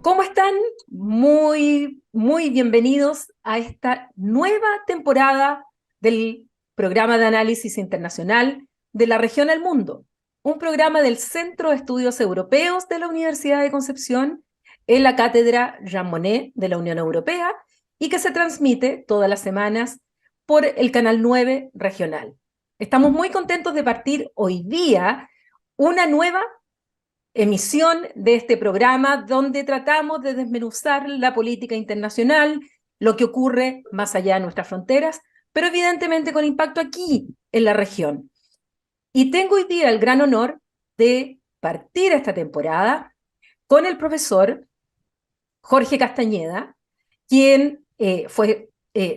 ¿Cómo están? Muy bienvenidos a esta nueva temporada del programa de análisis internacional de la región al mundo, un programa del Centro de Estudios Europeos de la Universidad de Concepción en la cátedra Jean Monnet de la Unión Europea y que se transmite todas las semanas por el Canal 9 regional. Estamos muy contentos de partir hoy día una nueva emisión de este programa donde tratamos de desmenuzar la política internacional, lo que ocurre más allá de nuestras fronteras, pero evidentemente con impacto aquí en la región. Y tengo hoy día el gran honor de partir esta temporada con el profesor Jorge Castañeda, quien fue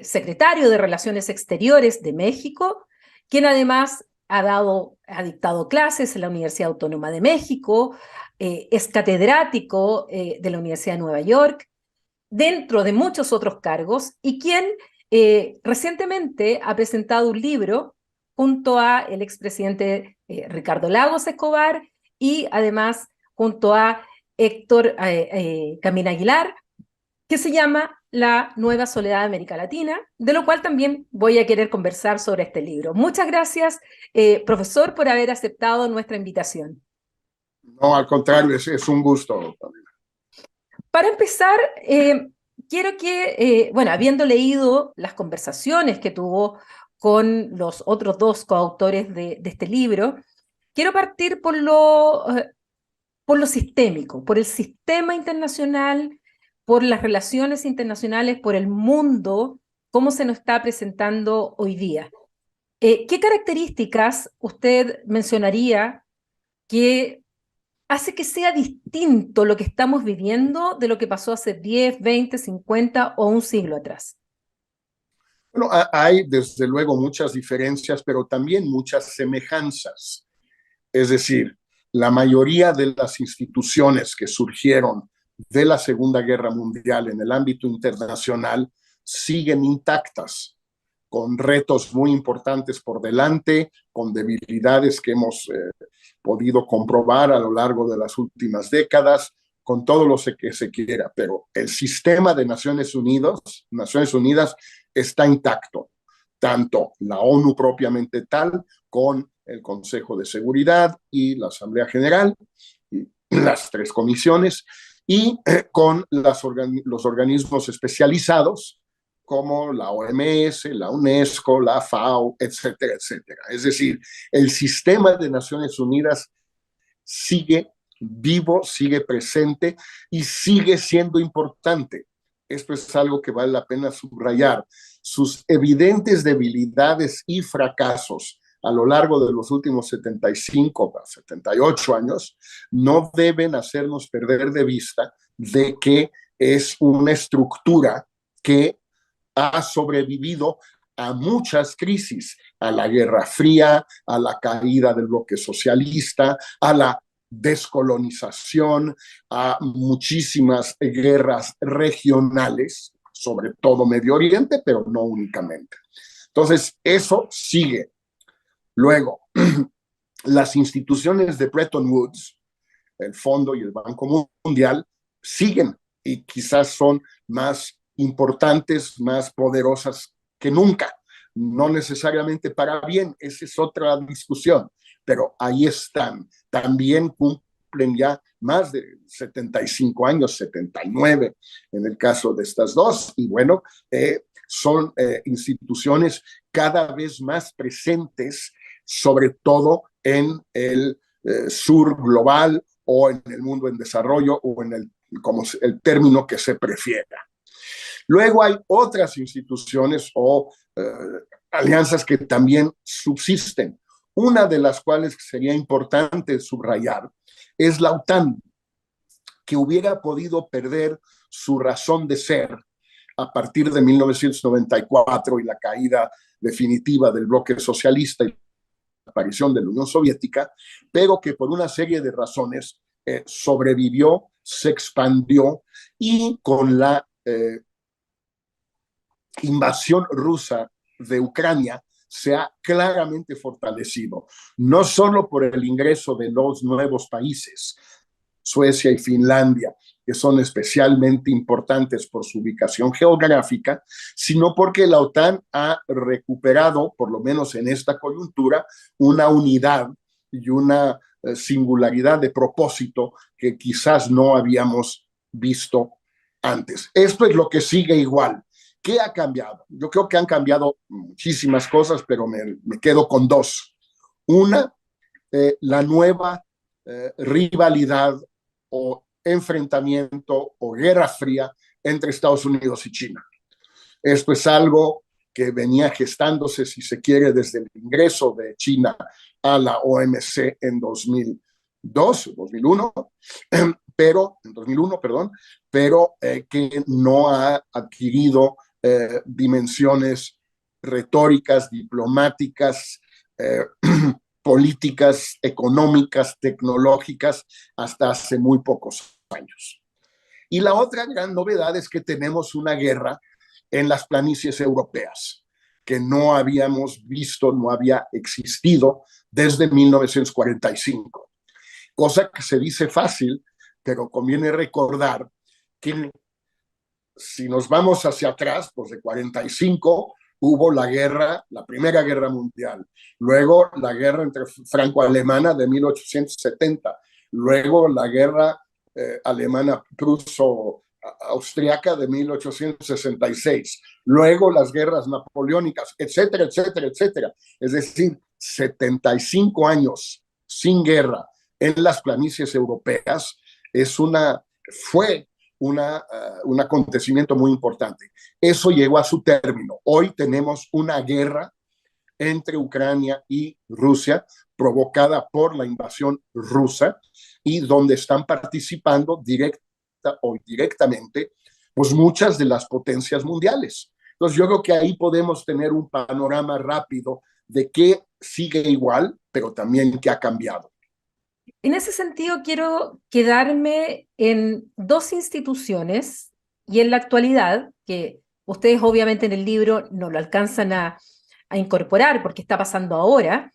secretario de Relaciones Exteriores de México, quien además ha dictado clases en la Universidad Autónoma de México, es catedrático de la Universidad de Nueva York, dentro de muchos otros cargos, y quien recientemente ha presentado un libro junto a el expresidente Ricardo Lagos Escobar y además junto a Héctor Camín Aguilar, que se llama La Nueva Soledad de América Latina, de lo cual también voy a querer conversar sobre este libro. Muchas gracias, profesor, por haber aceptado nuestra invitación. No, al contrario, es un gusto. Para empezar, quiero que, bueno, habiendo leído las conversaciones que tuvo con los otros dos coautores de este libro, quiero partir por lo sistémico, por el sistema internacional, por las relaciones internacionales, por el mundo, cómo se nos está presentando hoy día. ¿Qué características usted mencionaría que hace que sea distinto lo que estamos viviendo de lo que pasó hace 10, 20, 50 o un siglo atrás? Bueno, hay desde luego muchas diferencias, pero también muchas semejanzas. Es decir, la mayoría de las instituciones que surgieron de la Segunda Guerra Mundial en el ámbito internacional siguen intactas, con retos muy importantes por delante, con debilidades que hemos podido comprobar a lo largo de las últimas décadas, con todo lo que se quiera, pero el sistema de Naciones Unidas está intacto, tanto la ONU propiamente tal, con el Consejo de Seguridad y la Asamblea General, y las tres comisiones, y con los organismos especializados como la OMS, la UNESCO, la FAO, etcétera, etcétera. Es decir, el sistema de Naciones Unidas sigue vivo, sigue presente y sigue siendo importante. Esto es algo que vale la pena subrayar. Sus evidentes debilidades y fracasos a lo largo de los últimos 75 a 78 años no deben hacernos perder de vista de que es una estructura que ha sobrevivido a muchas crisis, a la Guerra Fría, a la caída del bloque socialista, a la descolonización, a muchísimas guerras regionales, sobre todo Medio Oriente, pero no únicamente. Entonces, eso sigue. Luego, las instituciones de Bretton Woods, el Fondo y el Banco Mundial, siguen y quizás son más importantes, más poderosas que nunca. No necesariamente para bien, esa es otra discusión, pero ahí están. También cumplen ya más de 75 años, 79 en el caso de estas dos, y bueno, son instituciones cada vez más presentes, sobre todo en el sur global o en el mundo en desarrollo o en como el término que se prefiera. Luego hay otras instituciones o alianzas que también subsisten. Una de las cuales sería importante subrayar es la OTAN, que hubiera podido perder su razón de ser a partir de 1994 y la caída definitiva del bloque socialista y la aparición de la Unión Soviética, pero que por una serie de razones sobrevivió, se expandió y con la invasión rusa de Ucrania se ha claramente fortalecido, no solo por el ingreso de los nuevos países, Suecia y Finlandia, que son especialmente importantes por su ubicación geográfica, sino porque la OTAN ha recuperado, por lo menos en esta coyuntura, una unidad y una singularidad de propósito que quizás no habíamos visto antes. Esto es lo que sigue igual. ¿Qué ha cambiado? Yo creo que han cambiado muchísimas cosas, pero me quedo con dos. Una, la nueva rivalidad o enfrentamiento o guerra fría entre Estados Unidos y China. Esto es algo que venía gestándose, si se quiere, desde el ingreso de China a la OMC en 2001, pero que no ha adquirido dimensiones retóricas, diplomáticas, políticas, económicas, tecnológicas, hasta hace muy pocos años. Y la otra gran novedad es que tenemos una guerra en las planicies europeas, que no habíamos visto, no había existido desde 1945. Cosa que se dice fácil, pero conviene recordar que si nos vamos hacia atrás, pues de 45 hubo la guerra, la Primera Guerra Mundial, luego la guerra entre franco-alemana de 1870, luego la guerra alemana pruso-austriaca de 1866, luego las guerras napoleónicas, etcétera, etcétera, etcétera. Es decir, 75 años sin guerra en las planicies europeas fue un acontecimiento muy importante. Eso llegó a su término. Hoy tenemos una guerra entre Ucrania y Rusia provocada por la invasión rusa y donde están participando directa o indirectamente pues muchas de las potencias mundiales. Entonces yo creo que ahí podemos tener un panorama rápido de qué sigue igual, pero también qué ha cambiado. En ese sentido, quiero quedarme en dos instituciones y en la actualidad, que ustedes obviamente en el libro no lo alcanzan a incorporar porque está pasando ahora,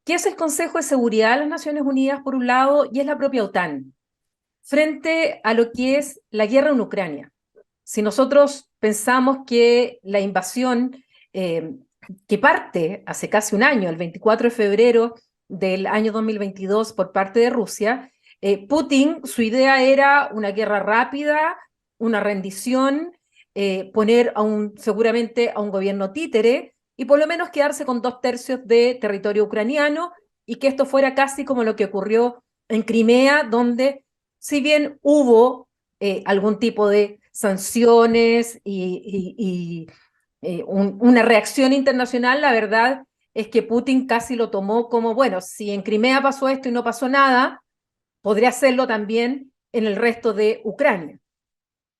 que es el Consejo de Seguridad de las Naciones Unidas, por un lado, y es la propia OTAN, frente a lo que es la guerra en Ucrania. Si nosotros pensamos que la invasión que parte hace casi un año, el 24 de febrero del año 2022 por parte de Rusia, Putin, su idea era una guerra rápida, una rendición, poner seguramente a un gobierno títere y por lo menos quedarse con 2/3 de territorio ucraniano y que esto fuera casi como lo que ocurrió en Crimea, donde si bien hubo algún tipo de sanciones y una reacción internacional, la verdad es que Putin casi lo tomó como, bueno, si en Crimea pasó esto y no pasó nada, podría hacerlo también en el resto de Ucrania.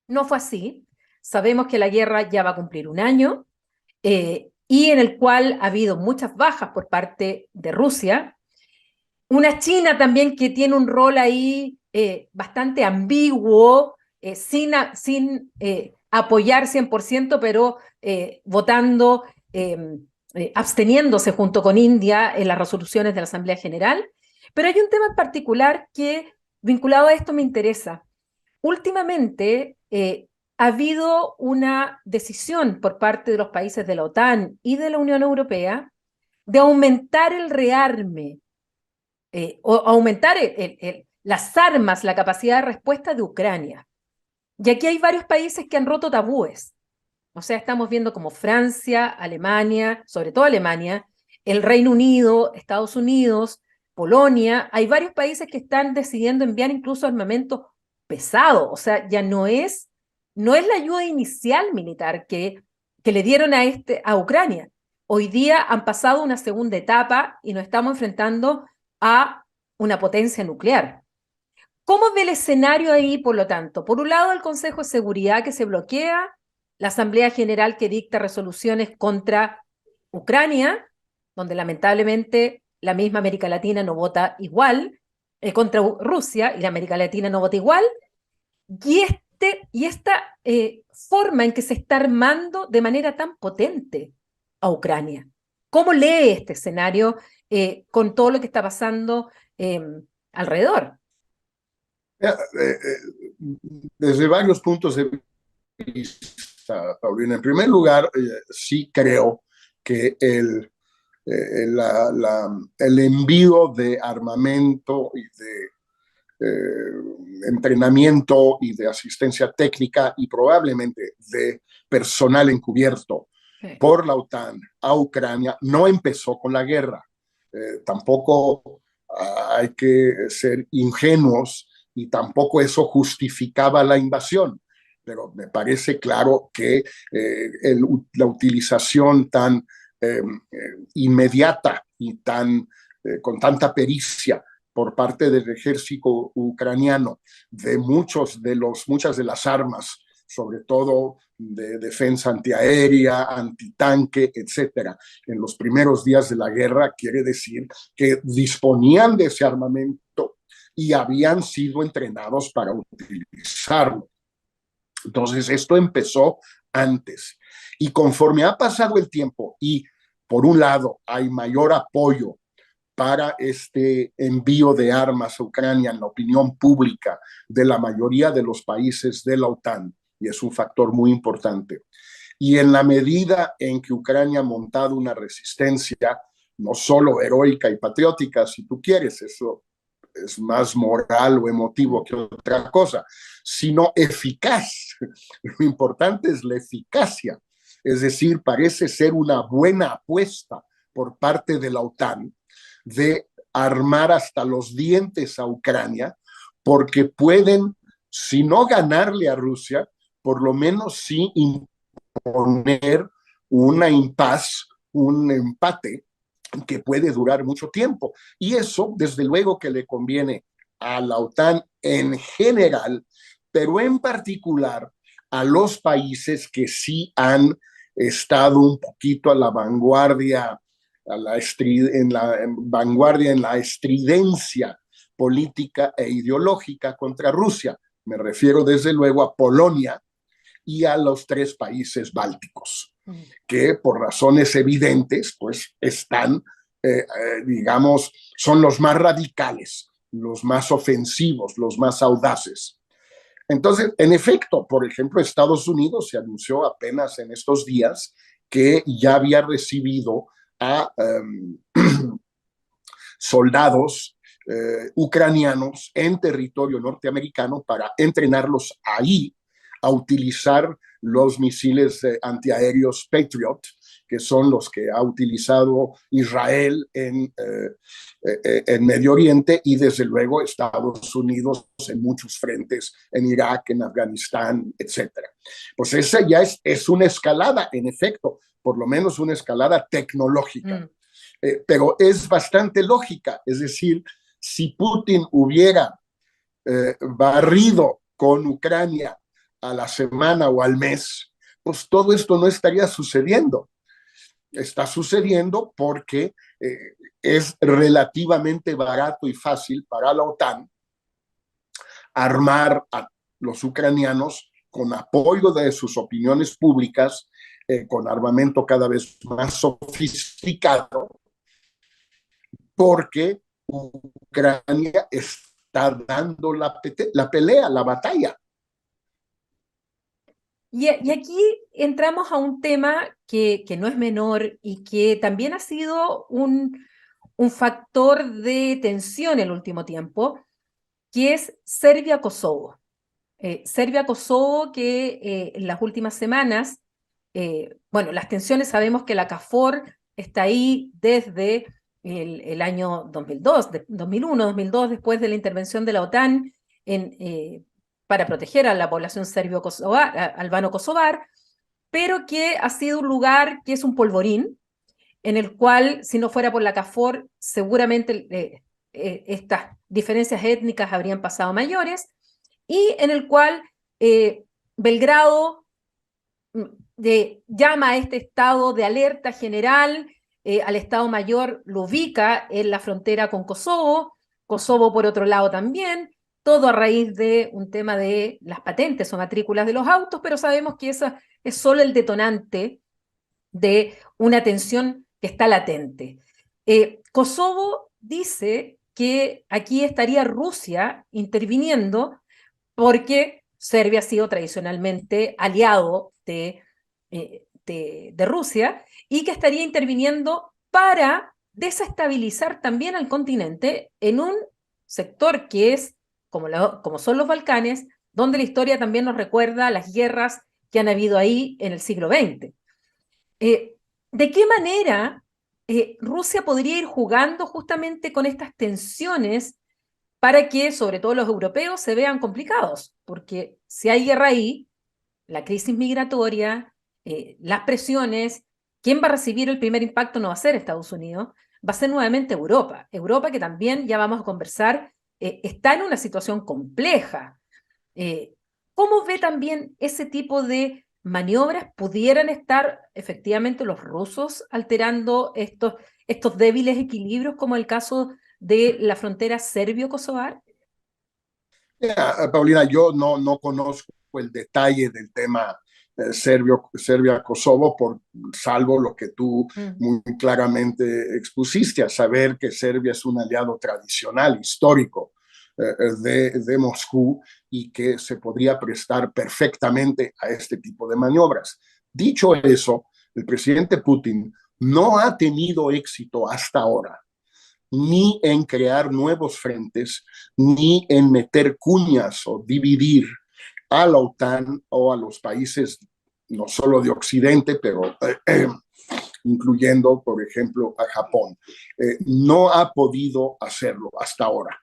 No fue así. Sabemos que la guerra ya va a cumplir un año y en el cual ha habido muchas bajas por parte de Rusia. Una China también que tiene un rol ahí bastante ambiguo, sin apoyar 100%, pero votando, absteniéndose junto con India en las resoluciones de la Asamblea General. Pero hay un tema en particular que, vinculado a esto, me interesa. Últimamente ha habido una decisión por parte de los países de la OTAN y de la Unión Europea de aumentar el rearme o aumentar las armas, la capacidad de respuesta de Ucrania. Y aquí hay varios países que han roto tabúes. O sea, estamos viendo como Francia, Alemania, sobre todo Alemania, el Reino Unido, Estados Unidos, Polonia. Hay varios países que están decidiendo enviar incluso armamento pesado. O sea, ya no es la ayuda inicial militar que le dieron a Ucrania. Hoy día han pasado una segunda etapa y nos estamos enfrentando a una potencia nuclear. ¿Cómo ve el escenario ahí, por lo tanto? Por un lado, el Consejo de Seguridad que se bloquea, la Asamblea General que dicta resoluciones contra Ucrania, donde lamentablemente la misma América Latina no vota igual, contra Rusia y la América Latina no vota igual, y esta forma en que se está armando de manera tan potente a Ucrania. ¿Cómo lee este escenario con todo lo que está pasando alrededor? Eh, eh, Desde varios puntos de vista, Paulina. En primer lugar, sí creo que el envío de armamento y de entrenamiento y de asistencia técnica y probablemente de personal encubierto Sí. por la OTAN a Ucrania no empezó con la guerra. Tampoco hay que ser ingenuos y tampoco eso justificaba la invasión. Pero me parece claro que la utilización tan inmediata y con tanta pericia por parte del ejército ucraniano de muchas de las armas, sobre todo de defensa antiaérea, antitanque, etcétera, en los primeros días de la guerra, quiere decir que disponían de ese armamento y habían sido entrenados para utilizarlo. Entonces, esto empezó antes. Y conforme ha pasado el tiempo y, por un lado, hay mayor apoyo para este envío de armas a Ucrania en la opinión pública de la mayoría de los países de la OTAN, y es un factor muy importante. Y en la medida en que Ucrania ha montado una resistencia, no solo heroica y patriótica, si tú quieres, eso es más moral o emotivo que otra cosa, sino eficaz. Lo importante es la eficacia. Es decir, parece ser una buena apuesta por parte de la OTAN de armar hasta los dientes a Ucrania, porque pueden, si no ganarle a Rusia, por lo menos sí imponer una impas, un empate que puede durar mucho tiempo. Y eso, desde luego, que le conviene a la OTAN en general, pero en particular a los países que sí han estado un poquito a la vanguardia, en vanguardia en la estridencia política e ideológica contra Rusia. Me refiero desde luego a Polonia y a los tres países bálticos, que por razones evidentes, pues están, digamos, son los más radicales, los más ofensivos, los más audaces. Entonces, en efecto, por ejemplo, Estados Unidos se anunció apenas en estos días que ya había recibido a soldados ucranianos en territorio norteamericano para entrenarlos ahí a utilizar los misiles antiaéreos Patriot, que son los que ha utilizado Israel en Medio Oriente y desde luego Estados Unidos en muchos frentes, en Irak, en Afganistán, etcétera. Pues esa ya es una escalada, en efecto, por lo menos una escalada tecnológica. Pero es bastante lógica, es decir, si Putin hubiera barrido con Ucrania a la semana o al mes, pues todo esto no estaría sucediendo. Está sucediendo porque es relativamente barato y fácil para la OTAN armar a los ucranianos con apoyo de sus opiniones públicas, con armamento cada vez más sofisticado, porque Ucrania está dando la pelea, la batalla. Y aquí entramos a un tema que no es menor y que también ha sido un factor de tensión en el último tiempo, que es Serbia-Kosovo. Serbia-Kosovo que en las últimas semanas, bueno, las tensiones, sabemos que la KFOR está ahí desde el año 2002, 2001, 2002, después de la intervención de la OTAN para proteger a la población albano-kosovar, pero que ha sido un lugar que es un polvorín, en el cual, si no fuera por la KFOR, seguramente estas diferencias étnicas habrían pasado mayores, y en el cual Belgrado llama a este estado de alerta general, al Estado Mayor lo ubica en la frontera con Kosovo, Kosovo por otro lado también, todo a raíz de un tema de las patentes o matrículas de los autos, pero sabemos que eso es solo el detonante de una tensión que está latente. Kosovo dice que aquí estaría Rusia interviniendo porque Serbia ha sido tradicionalmente aliado de Rusia y que estaría interviniendo para desestabilizar también al continente en un sector que es, como son los Balcanes, donde la historia también nos recuerda las guerras que han habido ahí en el siglo XX. ¿De qué manera Rusia podría ir jugando justamente con estas tensiones para que, sobre todo los europeos, se vean complicados? Porque si hay guerra ahí, la crisis migratoria, las presiones, ¿quién va a recibir el primer impacto? No va a ser Estados Unidos, va a ser nuevamente Europa. Europa, que también, ya vamos a conversar, está en una situación compleja. Eh, ¿Cómo ve también ese tipo de maniobras? ¿Pudieran estar efectivamente los rusos alterando estos débiles equilibrios, como el caso de la frontera serbio-kosovar? Paulina, yo no conozco el detalle del tema Serbia-Kosovo, salvo lo que tú Mm. muy claramente expusiste, a saber que Serbia es un aliado tradicional, histórico de Moscú y que se podría prestar perfectamente a este tipo de maniobras. Dicho eso, el presidente Putin no ha tenido éxito hasta ahora ni en crear nuevos frentes, ni en meter cuñas o dividir a la OTAN o a los países no solo de Occidente, pero incluyendo, por ejemplo, a Japón. No ha podido hacerlo hasta ahora.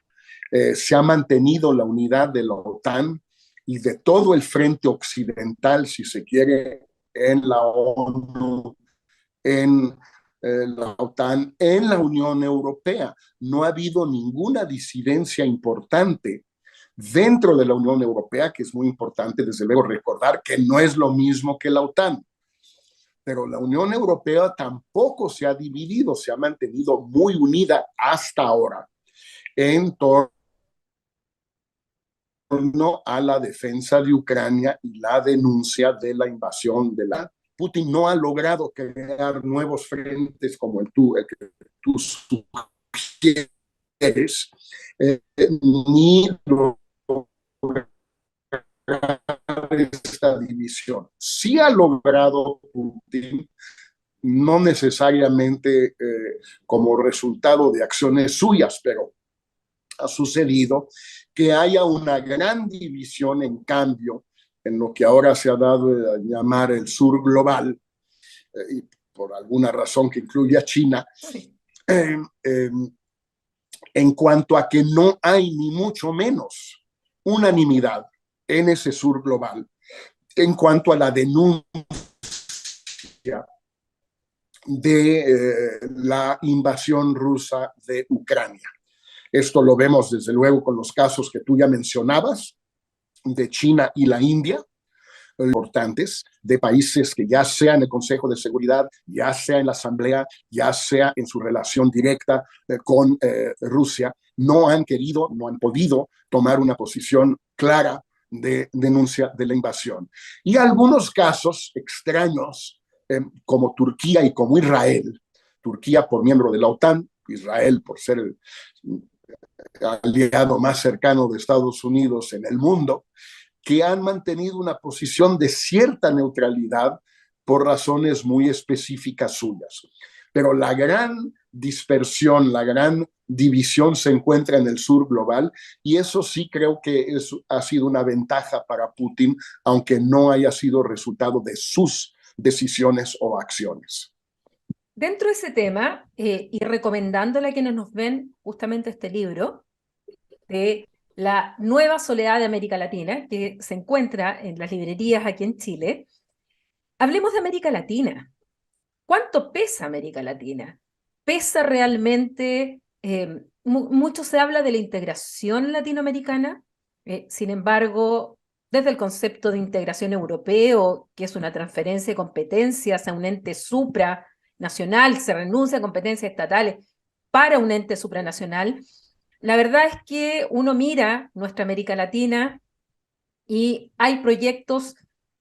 Se ha mantenido la unidad de la OTAN y de todo el frente occidental, si se quiere, en la ONU, en la OTAN, en la Unión Europea. No ha habido ninguna disidencia importante dentro de la Unión Europea, que es muy importante, desde luego, recordar que no es lo mismo que la OTAN. Pero la Unión Europea tampoco se ha dividido, se ha mantenido muy unida hasta ahora en torno a la defensa de Ucrania y la denuncia de la invasión de la Putin no ha logrado crear nuevos frentes como el que tú sugieres, ni lograr esta división. Sí ha logrado Putin, no necesariamente como resultado de acciones suyas, pero ha sucedido que haya una gran división, en cambio, en lo que ahora se ha dado a llamar el sur global, y por alguna razón que incluye a China, Sí. En cuanto a que no hay ni mucho menos unanimidad en ese sur global en cuanto a la denuncia de la invasión rusa de Ucrania. Esto lo vemos desde luego con los casos que tú ya mencionabas, de China y la India, importantes, de países que ya sea en el Consejo de Seguridad, ya sea en la Asamblea, ya sea en su relación directa con Rusia, no han querido, no han podido tomar una posición clara de denuncia de la invasión. Y algunos casos extraños, como Turquía y como Israel, Turquía por miembro de la OTAN, Israel por ser el aliado más cercano de Estados Unidos en el mundo, que han mantenido una posición de cierta neutralidad por razones muy específicas suyas. Pero la gran dispersión, la gran división se encuentra en el sur global y eso sí creo que ha sido una ventaja para Putin, aunque no haya sido resultado de sus decisiones o acciones. Dentro de ese tema, y recomendándole a quienes nos ven justamente este libro de La nueva soledad de América Latina, que se encuentra en las librerías aquí en Chile, hablemos de América Latina. ¿Cuánto pesa América Latina? ¿Pesa realmente? Mucho se habla de la integración latinoamericana, sin embargo, desde el concepto de integración europeo, que es una transferencia de competencias a un ente supranacional, se renuncia a competencias estatales para un ente supranacional. La verdad es que uno mira nuestra América Latina y hay proyectos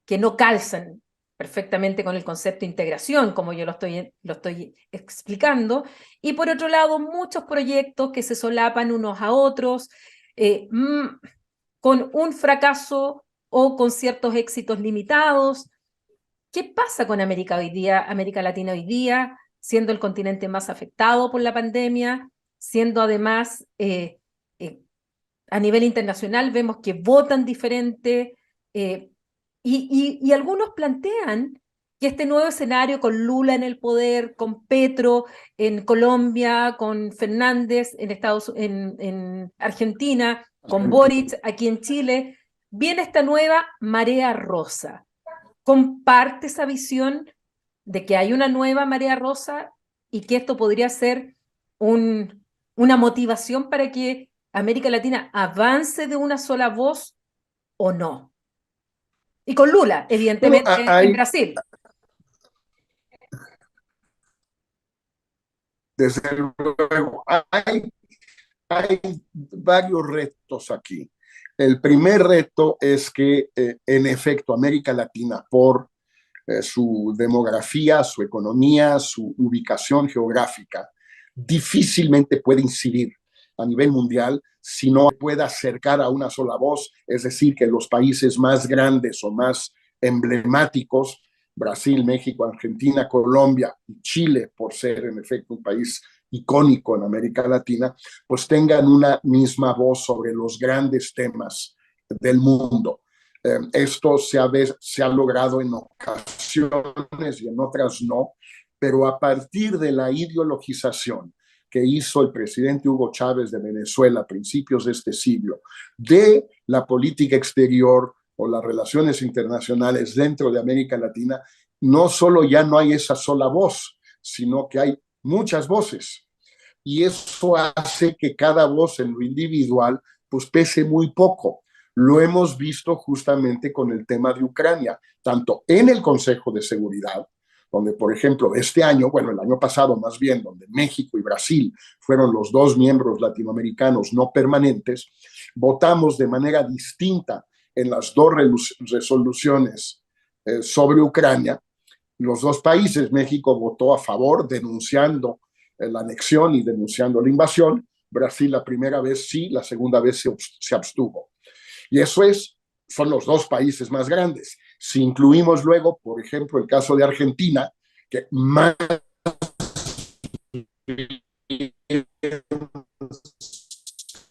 que no calzan perfectamente con el concepto de integración, como yo lo estoy explicando, y por otro lado, muchos proyectos que se solapan unos a otros, con un fracaso o con ciertos éxitos limitados. ¿Qué pasa con América hoy día, América Latina hoy día, siendo el continente más afectado por la pandemia, siendo además a nivel internacional vemos que votan diferente, y algunos plantean que este nuevo escenario con Lula en el poder, con Petro en Colombia, con Fernández en Argentina, con Boric aquí en Chile, viene esta nueva marea rosa. ¿Comparte esa visión de que hay una nueva marea rosa y que esto podría ser una motivación para que América Latina avance de una sola voz o no? Y con Lula, Bueno, evidentemente, en Brasil. desde luego, hay varios retos aquí. El primer reto es que, en efecto, América Latina, por su demografía, su economía, su ubicación geográfica, difícilmente puede incidir a nivel mundial si no puede acercar a una sola voz, es decir, que los países más grandes o más emblemáticos, Brasil, México, Argentina, Colombia y Chile, por ser en efecto un país icónico en América Latina, pues tengan una misma voz sobre los grandes temas del mundo. Esto se ha logrado en ocasiones y en otras no, pero a partir de la ideologización que hizo el presidente Hugo Chávez de Venezuela a principios de este siglo, de la política exterior o las relaciones internacionales dentro de América Latina, no solo ya no hay esa sola voz, sino que hay muchas voces. Y eso hace que cada voz en lo individual pues pese muy poco. Lo hemos visto justamente con el tema de Ucrania, tanto en el Consejo de Seguridad, donde, por ejemplo, este año, bueno, el año pasado más bien, donde México y Brasil fueron los dos miembros latinoamericanos no permanentes, votamos de manera distinta en las dos resoluciones sobre Ucrania. Los dos países, México votó a favor, denunciando la anexión y denunciando la invasión. Brasil la primera vez sí, la segunda vez se abstuvo. Y son los dos países más grandes. Si incluimos luego, por ejemplo, el caso de Argentina, que más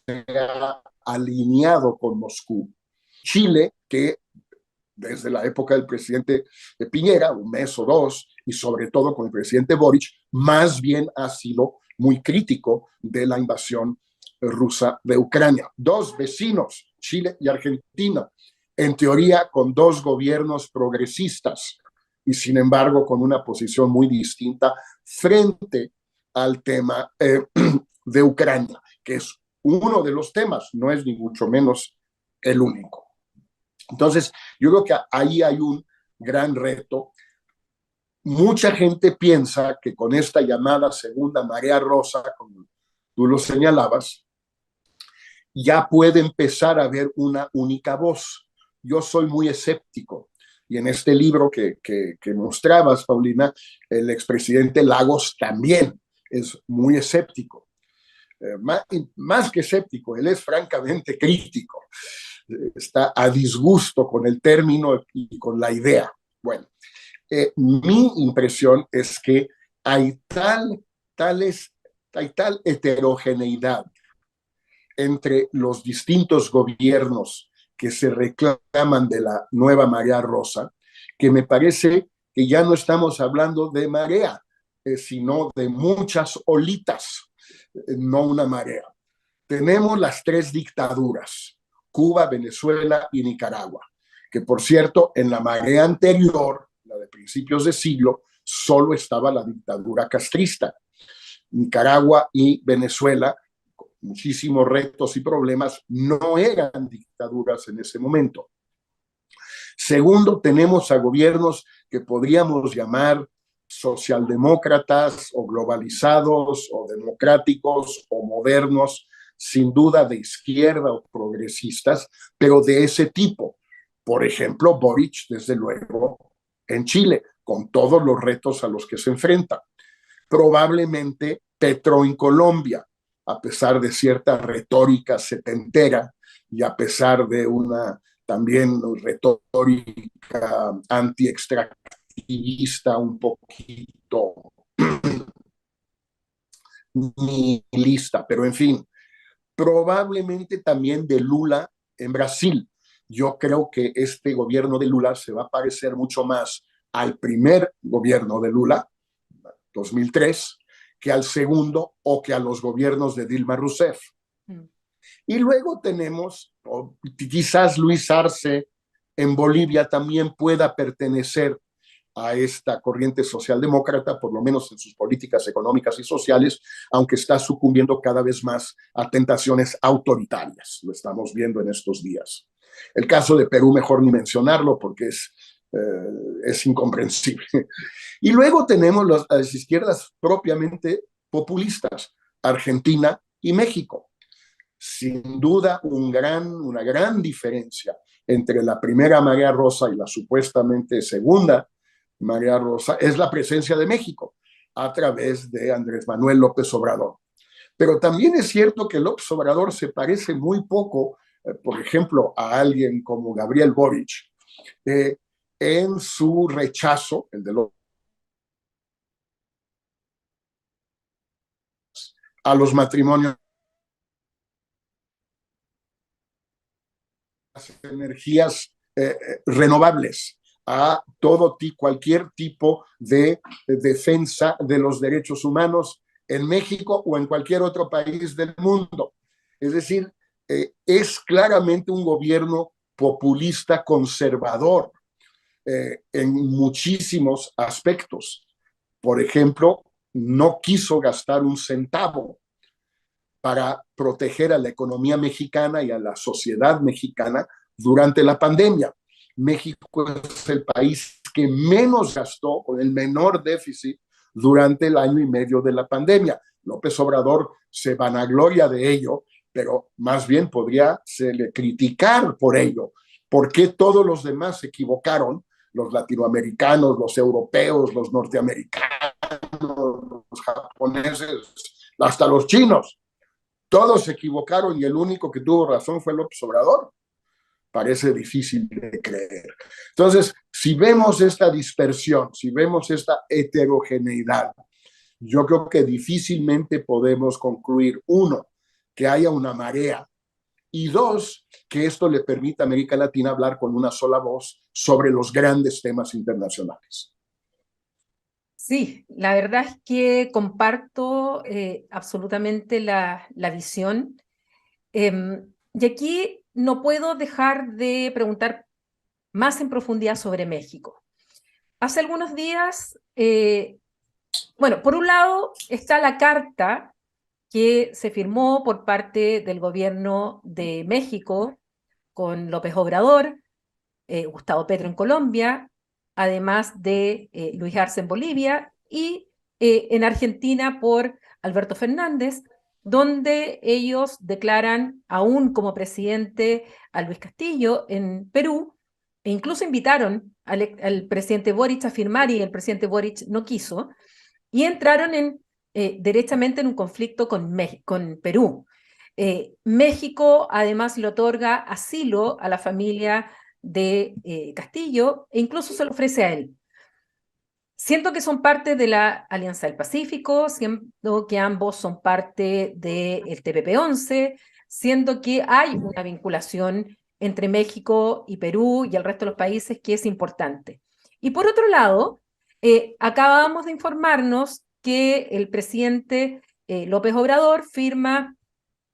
se ha alineado con Moscú. Chile, que desde la época del presidente Piñera, un mes o dos, y sobre todo con el presidente Boric, más bien ha sido muy crítico de la invasión rusa de Ucrania. Dos vecinos, Chile y Argentina, en teoría con dos gobiernos progresistas y sin embargo con una posición muy distinta frente al tema de Ucrania, que es uno de los temas, no es ni mucho menos el único. Entonces, yo creo que ahí hay un gran reto. Mucha gente piensa que con esta llamada segunda marea rosa, como tú lo señalabas, ya puede empezar a haber una única voz. Yo soy muy escéptico. Y en este libro que mostrabas, Paulina, el expresidente Lagos también es muy escéptico. Más que escéptico, él es francamente crítico. Está a disgusto con el término y con la idea. Bueno, mi impresión es que hay hay tal heterogeneidad entre los distintos gobiernos que se reclaman de la nueva marea rosa, que me parece que ya no estamos hablando de marea, sino de muchas olitas, no una marea. Tenemos las tres dictaduras, Cuba, Venezuela y Nicaragua, que por cierto, en la marea anterior, la de principios de siglo, solo estaba la dictadura castrista. Nicaragua y Venezuela, con muchísimos retos y problemas, no eran dictaduras en ese momento. Segundo, tenemos a gobiernos que podríamos llamar socialdemócratas o globalizados o democráticos o modernos, sin duda de izquierda o progresistas, pero de ese tipo. Por ejemplo, Boric, desde luego, en Chile, con todos los retos a los que se enfrenta. Probablemente Petro en Colombia, a pesar de cierta retórica setentera y a pesar de una también retórica anti-extractivista un poquito nihilista, pero en fin, probablemente también de Lula en Brasil. Yo creo que este gobierno de Lula se va a parecer mucho más al primer gobierno de Lula, 2003, que al segundo o que a los gobiernos de Dilma Rousseff. Y luego tenemos, quizás Luis Arce en Bolivia también pueda pertenecer a esta corriente socialdemócrata, por lo menos en sus políticas económicas y sociales, aunque está sucumbiendo cada vez más a tentaciones autoritarias. Lo estamos viendo en estos días. El caso de Perú, mejor ni mencionarlo porque es incomprensible. Y luego tenemos las izquierdas propiamente populistas, Argentina y México. Sin duda, una gran diferencia entre la primera marea rosa y la supuestamente segunda marea rosa es la presencia de México a través de Andrés Manuel López Obrador. Pero también es cierto que López Obrador se parece muy poco, por ejemplo, a alguien como Gabriel Boric, en su rechazo, el de a los matrimonios, las energías renovables, a cualquier tipo de defensa de los derechos humanos en México o en cualquier otro país del mundo. Es decir, es claramente un gobierno populista conservador en muchísimos aspectos. Por ejemplo, no quiso gastar un centavo para proteger a la economía mexicana y a la sociedad mexicana durante la pandemia. México es el país que menos gastó, con el menor déficit, durante el año y medio de la pandemia. López Obrador se vanagloria de ello, pero más bien podría criticar por ello. ¿Por qué todos los demás se equivocaron? Los latinoamericanos, los europeos, los norteamericanos, los japoneses, hasta los chinos. Todos se equivocaron y el único que tuvo razón fue López Obrador. Parece difícil de creer. Entonces, si vemos esta dispersión, si vemos esta heterogeneidad, yo creo que difícilmente podemos concluir, uno, que haya una marea, y dos, que esto le permita a América Latina hablar con una sola voz sobre los grandes temas internacionales. Sí, la verdad es que comparto absolutamente la visión. Y aquí no puedo dejar de preguntar más en profundidad sobre México. Hace algunos días, bueno, por un lado está la carta que se firmó por parte del gobierno de México con López Obrador, Gustavo Petro en Colombia, además de Luis Arce en Bolivia y en Argentina por Alberto Fernández, donde ellos declaran aún como presidente a Luis Castillo en Perú, e incluso invitaron al presidente Boric a firmar y el presidente Boric no quiso, y entraron derechamente en un conflicto con Perú. México además le otorga asilo a la familia de Castillo e incluso se lo ofrece a él. Siento que son parte de la Alianza del Pacífico, siento que ambos son parte del TPP-11, siento que hay una vinculación entre México y Perú y el resto de los países que es importante. Y por otro lado, acabamos de informarnos que el presidente López Obrador firma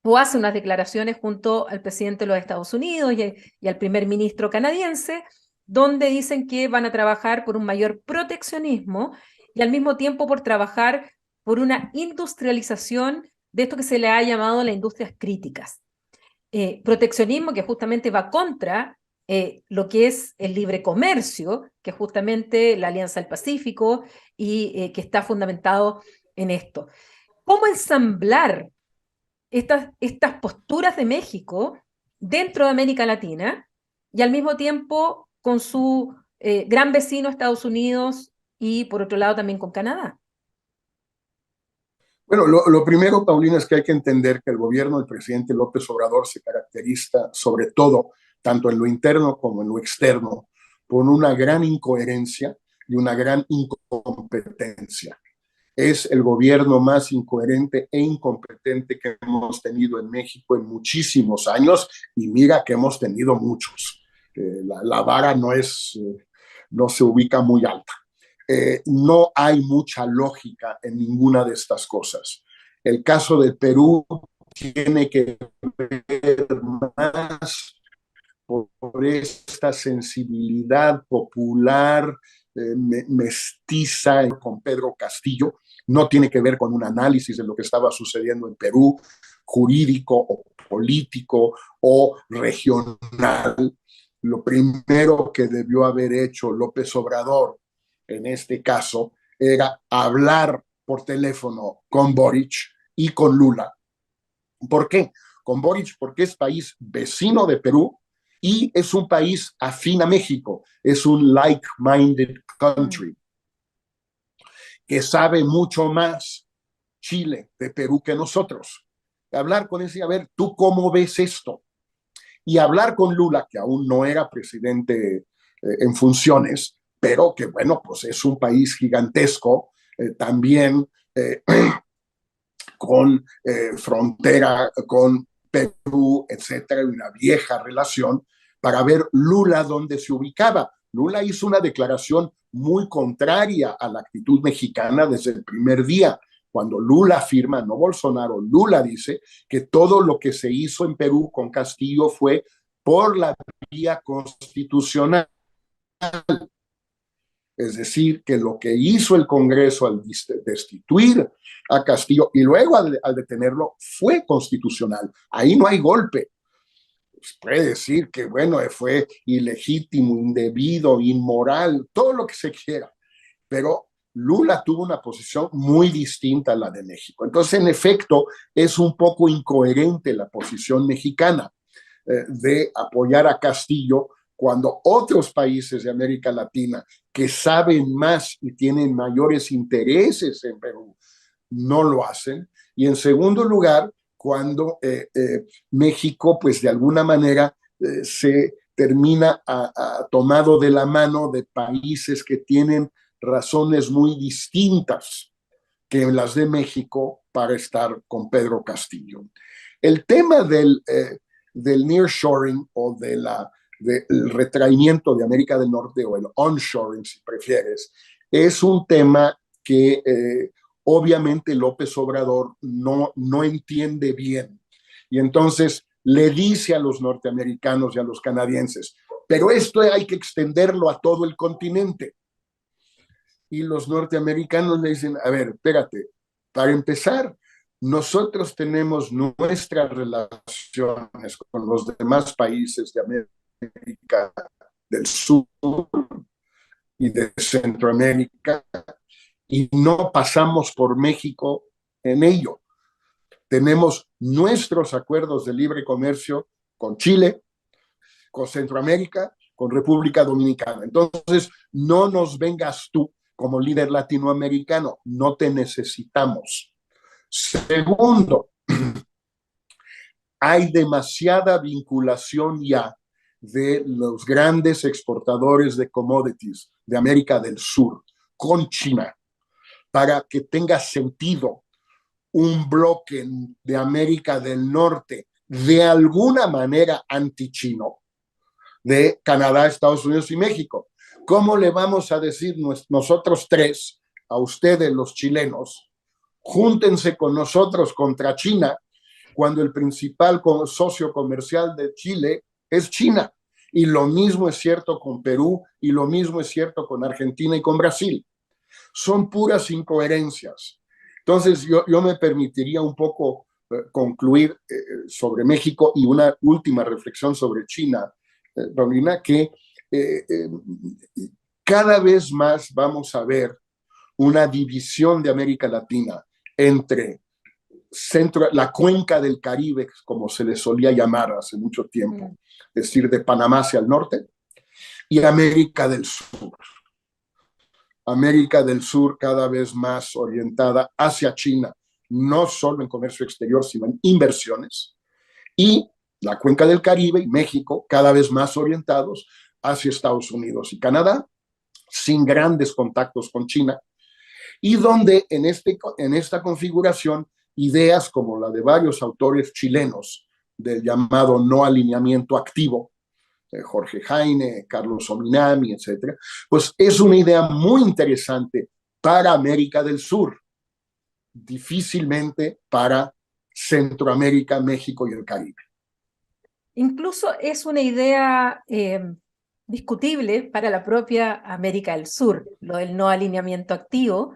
o hace unas declaraciones junto al presidente de los Estados Unidos y al primer ministro canadiense, donde dicen que van a trabajar por un mayor proteccionismo y al mismo tiempo por trabajar por una industrialización de esto que se le ha llamado las industrias críticas. Proteccionismo que justamente va contra lo que es el libre comercio, que es justamente la Alianza del Pacífico y que está fundamentado en esto. ¿Cómo ensamblar estas posturas de México dentro de América Latina y al mismo tiempo con su gran vecino a Estados Unidos y por otro lado también con Canadá. Bueno, lo primero, Paulina, es que hay que entender que el gobierno del presidente López Obrador se caracteriza sobre todo, tanto en lo interno como en lo externo, por una gran incoherencia y una gran incompetencia. Es el gobierno más incoherente e incompetente que hemos tenido en México en muchísimos años, y mira que hemos tenido muchos. La vara no se ubica muy alta. No hay mucha lógica en ninguna de estas cosas. El caso de Perú tiene que ver más por esta sensibilidad popular, mestiza con Pedro Castillo. No tiene que ver con un análisis de lo que estaba sucediendo en Perú, jurídico o político o regional. Lo primero que debió haber hecho López Obrador en este caso era hablar por teléfono con Boric y con Lula. ¿Por qué? Con Boric porque es país vecino de Perú y es un país afín a México, es un like-minded country que sabe mucho más Chile de Perú que nosotros. Hablar con ese, a ver, ¿tú cómo ves esto? Y hablar con Lula, que aún no era presidente en funciones, pero que bueno, pues es un país gigantesco, también con frontera con Perú, etcétera, una vieja relación, para ver Lula dónde se ubicaba. Lula hizo una declaración muy contraria a la actitud mexicana desde el primer día. Cuando Lula afirma, no Bolsonaro, Lula dice que todo lo que se hizo en Perú con Castillo fue por la vía constitucional. Es decir, que lo que hizo el Congreso al destituir a Castillo y luego al detenerlo fue constitucional. Ahí no hay golpe. Pues puede decir que, bueno, fue ilegítimo, indebido, inmoral, todo lo que se quiera, pero Lula tuvo una posición muy distinta a la de México. Entonces, en efecto, es un poco incoherente la posición mexicana de apoyar a Castillo cuando otros países de América Latina que saben más y tienen mayores intereses en Perú no lo hacen. Y en segundo lugar, cuando México, pues de alguna manera, se termina tomado de la mano de países que tienen razones muy distintas que las de México para estar con Pedro Castillo. El tema del nearshoring o del retraimiento de América del Norte o el onshoring, si prefieres, es un tema que obviamente López Obrador no entiende bien. Y entonces le dice a los norteamericanos y a los canadienses, pero esto hay que extenderlo a todo el continente. Y los norteamericanos le dicen, a ver, espérate, para empezar, nosotros tenemos nuestras relaciones con los demás países de América del Sur y de Centroamérica y no pasamos por México en ello. Tenemos nuestros acuerdos de libre comercio con Chile, con Centroamérica, con República Dominicana. Entonces, no nos vengas tú como líder latinoamericano, no te necesitamos. Segundo, hay demasiada vinculación ya de los grandes exportadores de commodities de América del Sur con China para que tenga sentido un bloque de América del Norte de alguna manera anti-chino de Canadá, Estados Unidos y México. ¿Cómo le vamos a decir nosotros tres a ustedes los chilenos, júntense con nosotros contra China, cuando el principal socio comercial de Chile es China? Y lo mismo es cierto con Perú y lo mismo es cierto con Argentina y con Brasil. Son puras incoherencias. Entonces yo me permitiría un poco concluir sobre México y una última reflexión sobre China, Paulina, que cada vez más vamos a ver una división de América Latina entre la cuenca del Caribe, como se le solía llamar hace mucho tiempo, es decir, de Panamá hacia el norte, y América del Sur. América del Sur cada vez más orientada hacia China, no solo en comercio exterior, sino en inversiones, y la cuenca del Caribe y México cada vez más orientados hacia Estados Unidos y Canadá, sin grandes contactos con China, y donde en esta configuración ideas como la de varios autores chilenos del llamado no alineamiento activo, Jorge Heine, Carlos Ominami, etcétera, pues es una idea muy interesante para América del Sur, difícilmente para Centroamérica, México y el Caribe. Incluso es una idea discutible para la propia América del Sur, lo del no alineamiento activo,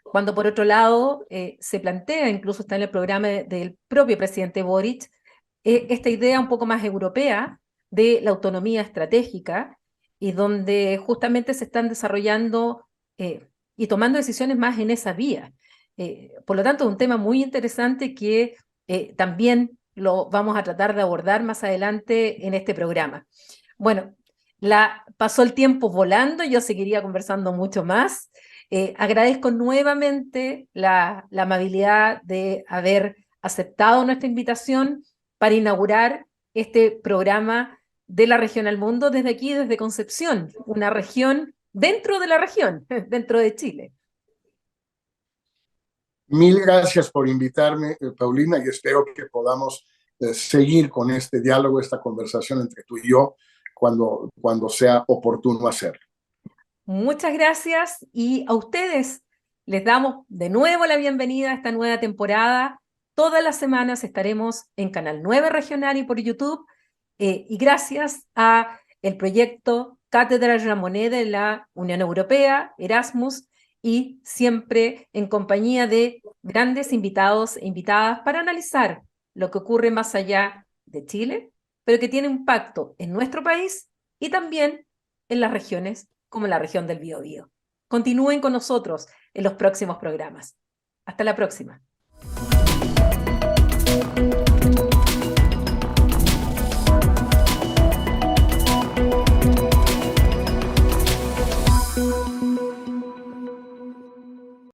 cuando por otro lado se plantea, incluso está en el programa del propio presidente Boric, esta idea un poco más europea de la autonomía estratégica y donde justamente se están desarrollando y tomando decisiones más en esa vía. Por lo tanto, es un tema muy interesante que también lo vamos a tratar de abordar más adelante en este programa. Bueno, pasó el tiempo volando, yo seguiría conversando mucho más. Agradezco nuevamente la amabilidad de haber aceptado nuestra invitación para inaugurar este programa de la región al mundo desde aquí, desde Concepción, una región dentro de la región, dentro de Chile. Mil gracias por invitarme, Paulina, y espero que podamos seguir con este diálogo, esta conversación entre tú y yo, cuando sea oportuno hacerlo. Muchas gracias y a ustedes les damos de nuevo la bienvenida a esta nueva temporada. Todas las semanas estaremos en Canal 9 Regional y por YouTube y gracias a el proyecto Cátedra Ramonet de la Unión Europea, Erasmus, y siempre en compañía de grandes invitados e invitadas para analizar lo que ocurre más allá de Chile, pero que tiene impacto en nuestro país y también en las regiones como la región del Biobío. Continúen con nosotros en los próximos programas. Hasta la próxima.